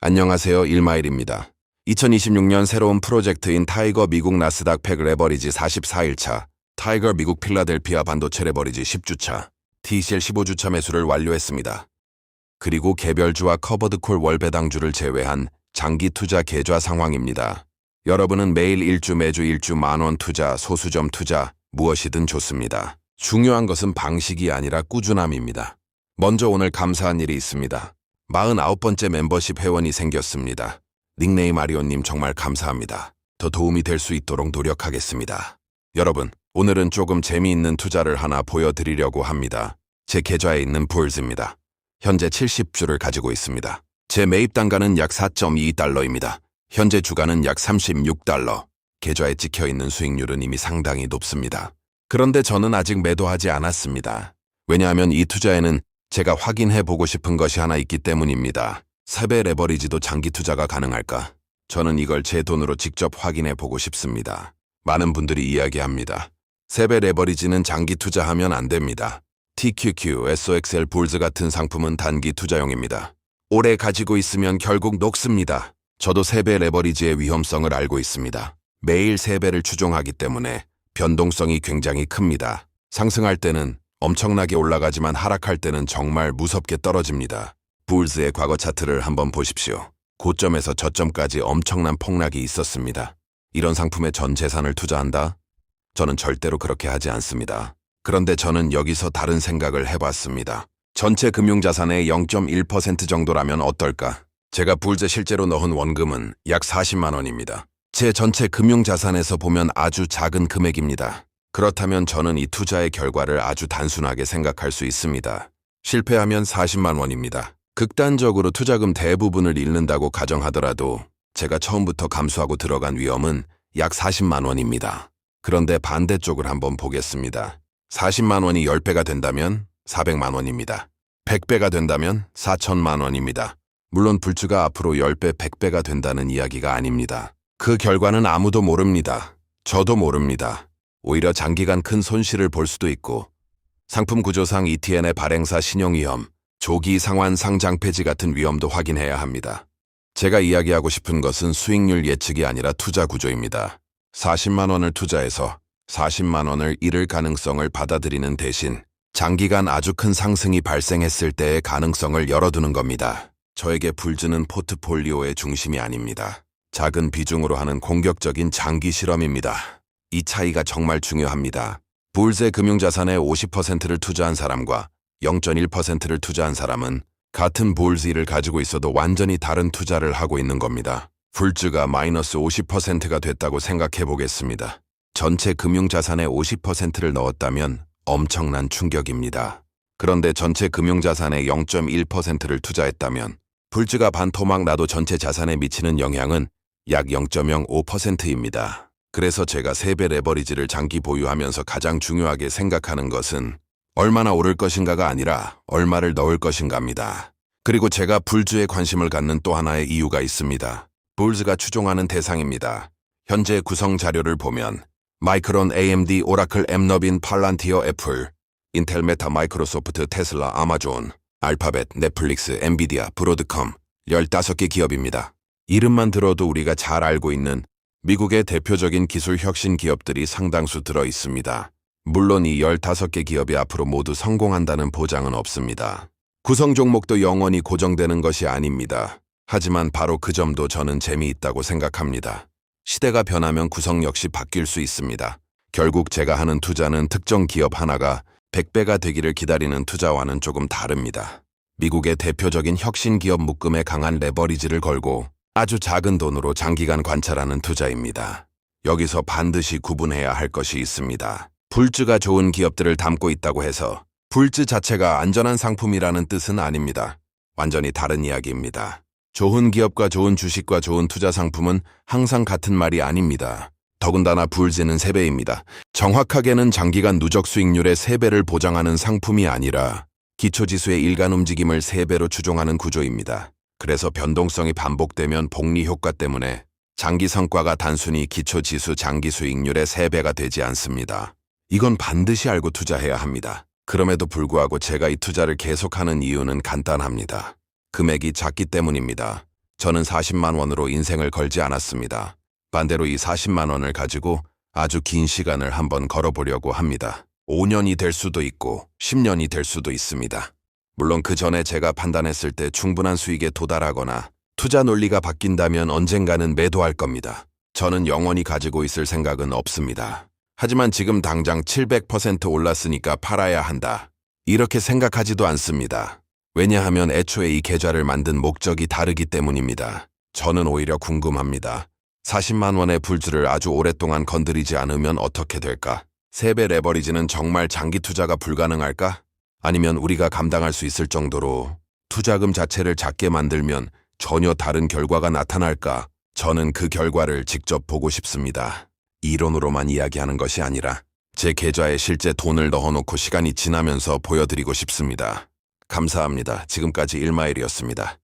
안녕하세요. 일마일입니다. 2026년 새로운 프로젝트인 타이거 미국 나스닥 팩 레버리지 44일차, 타이거 미국 필라델피아 반도체 레버리지 10주차, TCL 15주차 매수를 완료했습니다. 그리고 개별주와 커버드콜 월배당주를 제외한 장기 투자 계좌 상황입니다. 여러분은 매일 매주 1주 만원 투자, 소수점 투자, 무엇이든 좋습니다. 중요한 것은 방식이 아니라 꾸준함입니다. 먼저 오늘 감사한 일이 있습니다. 49번째 멤버십 회원이 생겼습니다. 닉네임 아리오님 정말 감사합니다. 더 도움이 될 수 있도록 노력하겠습니다. 여러분, 오늘은 조금 재미있는 투자를 하나 보여드리려고 합니다. 제 계좌에 있는 볼즈입니다. 현재 70주를 가지고 있습니다. 제 매입 단가는 약 4.2달러입니다. 현재 주가는 약 36달러. 계좌에 찍혀있는 수익률은 이미 상당히 높습니다. 그런데 저는 아직 매도하지 않았습니다. 왜냐하면 이 투자에는 제가 확인해보고 싶은 것이 하나 있기 때문입니다. 3배 레버리지도 장기 투자가 가능할까? 저는 이걸 제 돈으로 직접 확인해보고 싶습니다. 많은 분들이 이야기합니다. 3배 레버리지는 장기 투자하면 안 됩니다. TQQ, SOXL 볼즈 같은 상품은 단기 투자용입니다. 오래 가지고 있으면 결국 녹습니다. 저도 3배 레버리지의 위험성을 알고 있습니다. 매일 3배를 추종하기 때문에 변동성이 굉장히 큽니다. 상승할 때는 엄청나게 올라가지만 하락할 때는 정말 무섭게 떨어집니다. 볼즈의 과거 차트를 한번 보십시오. 고점에서 저점까지 엄청난 폭락이 있었습니다. 이런 상품에 전 재산을 투자한다? 저는 절대로 그렇게 하지 않습니다. 그런데 저는 여기서 다른 생각을 해봤습니다. 전체 금융자산의 0.1% 정도라면 어떨까? 제가 볼즈에 실제로 넣은 원금은 약 40만 원입니다. 제 전체 금융자산에서 보면 아주 작은 금액입니다. 그렇다면 저는 이 투자의 결과를 아주 단순하게 생각할 수 있습니다. 실패하면 40만 원입니다. 극단적으로 투자금 대부분을 잃는다고 가정하더라도 제가 처음부터 감수하고 들어간 위험은 약 40만 원입니다. 그런데 반대쪽을 한번 보겠습니다. 40만 원이 10배가 된다면 400만 원입니다. 100배가 된다면 4천만 원입니다. 물론 불주가 앞으로 10배, 100배가 된다는 이야기가 아닙니다. 그 결과는 아무도 모릅니다. 저도 모릅니다. 오히려 장기간 큰 손실을 볼 수도 있고 상품 구조상 ETN의 발행사 신용위험, 조기 상환 상장 폐지 같은 위험도 확인해야 합니다. 제가 이야기하고 싶은 것은 수익률 예측이 아니라 투자 구조입니다. 40만 원을 투자해서 40만 원을 잃을 가능성을 받아들이는 대신 장기간 아주 큰 상승이 발생했을 때의 가능성을 열어두는 겁니다. 저에게 볼즈는 포트폴리오의 중심이 아닙니다. 작은 비중으로 하는 공격적인 장기 실험입니다. 이 차이가 정말 중요합니다. 볼즈의 금융자산의 50%를 투자한 사람과 0.1%를 투자한 사람은 같은 볼즈를 가지고 있어도 완전히 다른 투자를 하고 있는 겁니다. 볼즈가 마이너스 50%가 됐다고 생각해 보겠습니다. 전체 금융자산의 50%를 넣었다면 엄청난 충격입니다. 그런데 전체 금융자산의 0.1%를 투자했다면 볼즈가 반토막 나도 전체 자산에 미치는 영향은 약 0.05%입니다. 그래서 제가 3배 레버리지를 장기 보유하면서 가장 중요하게 생각하는 것은 얼마나 오를 것인가가 아니라 얼마를 넣을 것인가입니다. 그리고 제가 볼즈에 관심을 갖는 또 하나의 이유가 있습니다. 볼즈가 추종하는 대상입니다. 현재 구성 자료를 보면 마이크론, AMD, 오라클, 엠너빈, 팔란티어, 애플, 인텔, 메타, 마이크로소프트, 테슬라, 아마존, 알파벳, 넷플릭스, 엔비디아, 브로드컴 15개 기업입니다. 이름만 들어도 우리가 잘 알고 있는 미국의 대표적인 기술 혁신 기업들이 상당수 들어 있습니다. 물론 이 15개 기업이 앞으로 모두 성공한다는 보장은 없습니다. 구성 종목도 영원히 고정되는 것이 아닙니다. 하지만 바로 그 점도 저는 재미있다고 생각합니다. 시대가 변하면 구성 역시 바뀔 수 있습니다. 결국 제가 하는 투자는 특정 기업 하나가 100배가 되기를 기다리는 투자와는 조금 다릅니다. 미국의 대표적인 혁신 기업 묶음에 강한 레버리지를 걸고 아주 작은 돈으로 장기간 관찰하는 투자입니다. 여기서 반드시 구분해야 할 것이 있습니다. 볼즈가 좋은 기업들을 담고 있다고 해서 볼즈 자체가 안전한 상품이라는 뜻은 아닙니다. 완전히 다른 이야기입니다. 좋은 기업과 좋은 주식과 좋은 투자 상품은 항상 같은 말이 아닙니다. 더군다나 볼즈는 3배입니다. 정확하게는 장기간 누적 수익률의 3배를 보장하는 상품이 아니라 기초지수의 일간 움직임을 3배로 추종하는 구조입니다. 그래서 변동성이 반복되면 복리 효과 때문에 장기 성과가 단순히 기초지수 장기 수익률의 3배가 되지 않습니다. 이건 반드시 알고 투자해야 합니다. 그럼에도 불구하고 제가 이 투자를 계속하는 이유는 간단합니다. 금액이 작기 때문입니다. 저는 40만 원으로 인생을 걸지 않았습니다. 반대로 이 40만 원을 가지고 아주 긴 시간을 한번 걸어보려고 합니다. 5년이 될 수도 있고 10년이 될 수도 있습니다. 물론 그 전에 제가 판단했을 때 충분한 수익에 도달하거나 투자 논리가 바뀐다면 언젠가는 매도할 겁니다. 저는 영원히 가지고 있을 생각은 없습니다. 하지만 지금 당장 700% 올랐으니까 팔아야 한다. 이렇게 생각하지도 않습니다. 왜냐하면 애초에 이 계좌를 만든 목적이 다르기 때문입니다. 저는 오히려 궁금합니다. 40만 원의 불주를 아주 오랫동안 건드리지 않으면 어떻게 될까? 3배 레버리지는 정말 장기 투자가 불가능할까? 아니면 우리가 감당할 수 있을 정도로 투자금 자체를 작게 만들면 전혀 다른 결과가 나타날까? 저는 그 결과를 직접 보고 싶습니다. 이론으로만 이야기하는 것이 아니라 제 계좌에 실제 돈을 넣어놓고 시간이 지나면서 보여드리고 싶습니다. 감사합니다. 지금까지 일마일이었습니다.